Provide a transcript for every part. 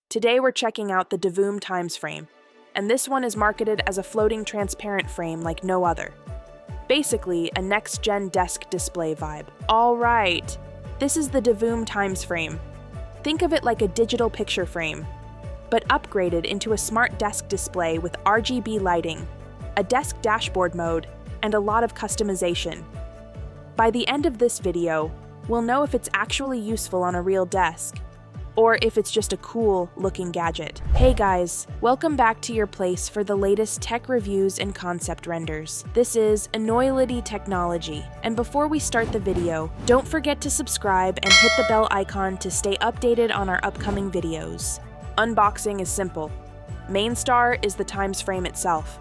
Today we're checking out the Divoom Times Frame, and this one is marketed as a floating transparent frame like no other. Basically, a next-gen desk display vibe. All right, this is the Divoom Times Frame. Think of it like a digital picture frame, but upgraded into a smart desk display with RGB lighting, a desk dashboard mode, and a lot of customization. By the end of this video, we'll know if it's actually useful on a real desk, or if it's just a cool-looking gadget. Hey guys, welcome back to your place for the latest tech reviews and concept renders. This is Enoylity technology, and before we start the video, don't forget to subscribe and hit the bell icon to stay updated on our upcoming videos. Unboxing is simple. Main star is the Timesframe itself.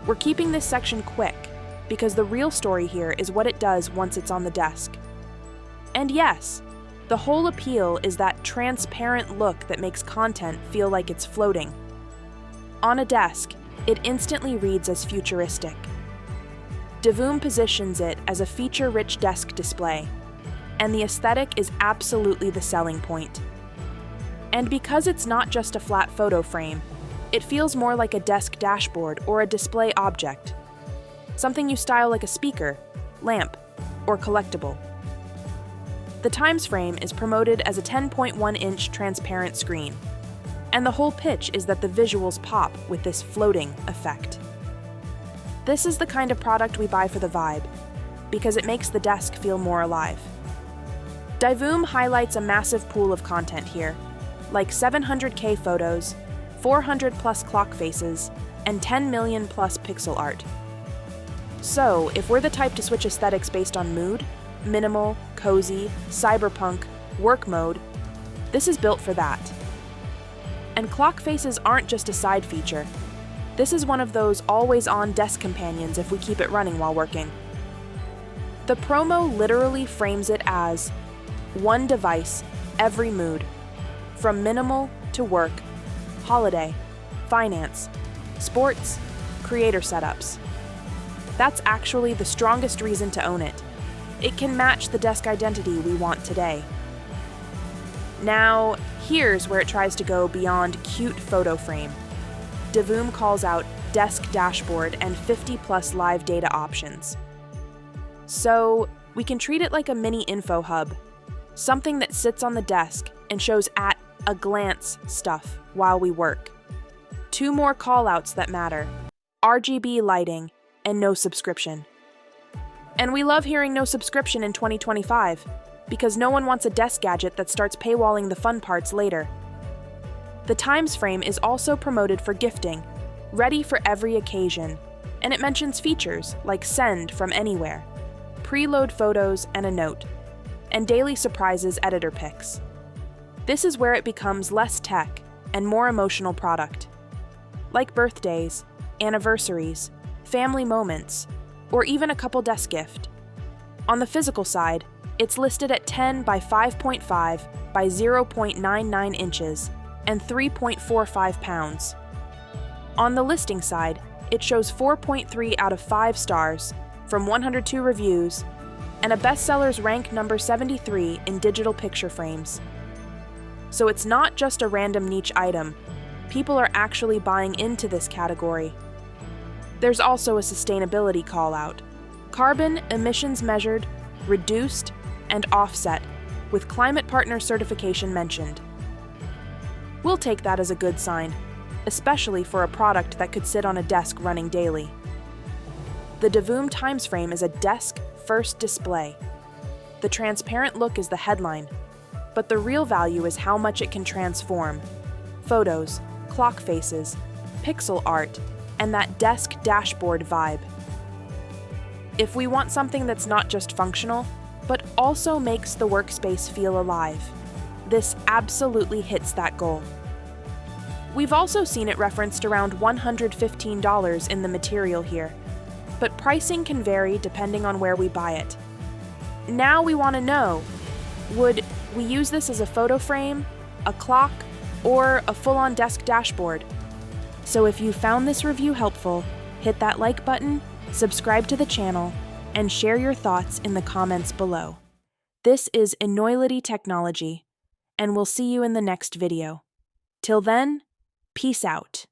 We're keeping this section quick, because the real story here is what it does once it's on the desk. And yes, the whole appeal is that transparent look that makes content feel like it's floating. On a desk, it instantly reads as futuristic. Divoom positions it as a feature-rich desk display, and the aesthetic is absolutely the selling point. And because it's not just a flat photo frame, it feels more like a desk dashboard or a display object, something you style like a speaker, lamp, or collectible. The Timesframe is promoted as a 10.1-inch transparent screen, and the whole pitch is that the visuals pop with this floating effect. This is the kind of product we buy for the vibe, because it makes the desk feel more alive. Divoom highlights a massive pool of content here, like 700K photos, 400 plus clock faces, and 10 million plus pixel art. So, if we're the type to switch aesthetics based on mood, minimal, cozy, cyberpunk, work mode, this is built for that. And clock faces aren't just a side feature. This is one of those always-on desk companions if we keep it running while working. The promo literally frames it as one device, every mood, from minimal to work, holiday, finance, sports, creator setups. That's actually the strongest reason to own it. It can match the desk identity we want today. Now, here's where it tries to go beyond cute photo frame. Divoom calls out desk dashboard and 50+ live data options. So, we can treat it like a mini info hub, something that sits on the desk and shows at a glance stuff while we work. Two more callouts that matter: RGB lighting and no subscription. And we love hearing no subscription in 2025, because no one wants a desk gadget that starts paywalling the fun parts later. The Timesframe is also promoted for gifting, ready for every occasion, and it mentions features like send from anywhere, preload photos and a note, and daily surprises editor picks. This is where it becomes less tech and more emotional product, like birthdays, anniversaries, family moments, or even a couple desk gift. On the physical side, it's listed at 10 by 5.5 by 0.99 inches and 3.45 pounds. On the listing side, it shows 4.3 out of 5 stars from 102 reviews and a bestseller's rank number 73 in digital picture frames. So it's not just a random niche item. People are actually buying into this category. There's also a sustainability call-out. Carbon emissions measured, reduced, and offset, with Climate Partner certification mentioned. We'll take that as a good sign, especially for a product that could sit on a desk running daily. The Divoom Timesframe is a desk-first display. The transparent look is the headline, but the real value is how much it can transform. Photos, clock faces, pixel art, and that desk dashboard vibe. If we want something that's not just functional, but also makes the workspace feel alive, this absolutely hits that goal. We've also seen it referenced around $115 in the material here, but pricing can vary depending on where we buy it. Now we want to know, would we use this as a photo frame, a clock, or a full-on desk dashboard? So if you found this review helpful, hit that like button, subscribe to the channel, and share your thoughts in the comments below. This is Enoylity technology, and we'll see you in the next video. Till then, peace out.